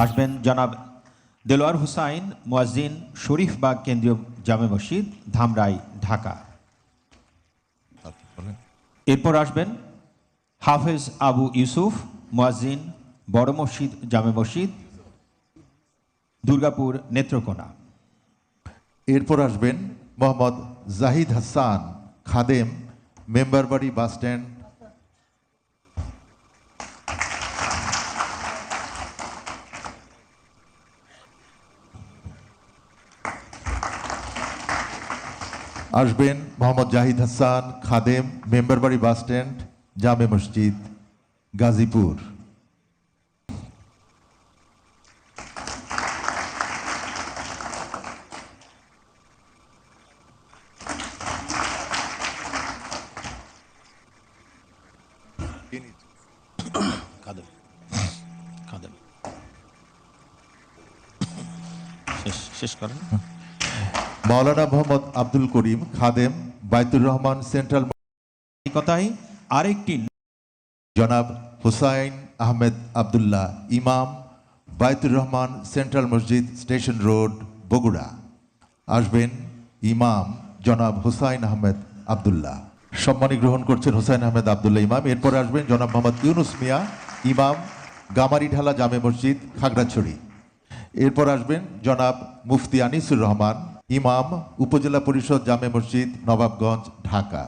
আসবেন জনাব দেলোয়ার হুসাইন, মুয়াজ্জিন, শরীফবাগ কেন্দ্রীয় জামে মসজিদ, ধামরাই, ঢাকা। এরপর আসবেন হাফেজ আবু ইউসুফ, মুয়াজ্জিন, বড় মসজিদ জামে মসজিদ, দুর্গাপুর, নেত্রকোনা। এরপর আসবেন মোহাম্মদ জাহিদ হাসান, খাদেম, মেম্বারবাড়ি বাস স্ট্যান্ড। আসবেন মোহাম্মদ জাহিদ হাসান, খাদেম, মেম্বারবাড়ি বাস স্ট্যান্ড, জামে মসজিদ, গাজীপুর। শেষ করেন। মাওলানা মোহাম্মদ আব্দুল করিম, খাদেম, বাইতুর রহমান সেন্ট্রাল। কথাই আরেকটি জনাব হুসাইন আহমেদ আবদুল্লাহ, ইমাম, বাইতুর রহমান সেন্ট্রাল মসজিদ, স্টেশন রোড, বগুড়া। আসবেন ইমাম জনাব হুসাইন আহমেদ আবদুল্লাহ। সম্মানী গ্রহণ করছেন হুসাইন আহমেদ আবদুল্লাহ ইমাম। এরপর আসবেন জনাব মোহাম্মদ ইউনুস মিয়া, ইমাম, গামারিঢালা জামে মসজিদ, খাগড়াছড়ি। এরপর আসবেন জনাব মুফতি আনিসুর রহমান, ইমাম, উপজেলা পরিষদ জামে মসজিদ, নবাবগঞ্জ, ঢাকা।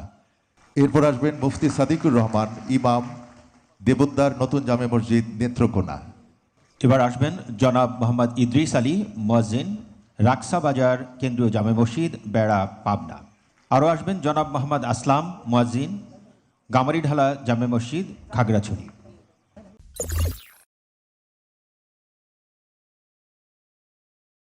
এরপর আসবেন মুফতি সাদিকুর রহমান, ইমাম, দেবোদ্দার নতুন জামে মসজিদ, নেত্রকোনা। এবার আসবেন জনাব মোহাম্মদ ইদ্রিস আলী, মুয়াজ্জিন, রাকসা বাজার কেন্দ্রীয় জামে মসজিদ, বেড়া, পাবনা। আরও আসবেন জনাব মোহাম্মদ আসলাম, মুয়াজ্জিন, গামারিঢালা জামে মসজিদ, খাগড়াছড়ি।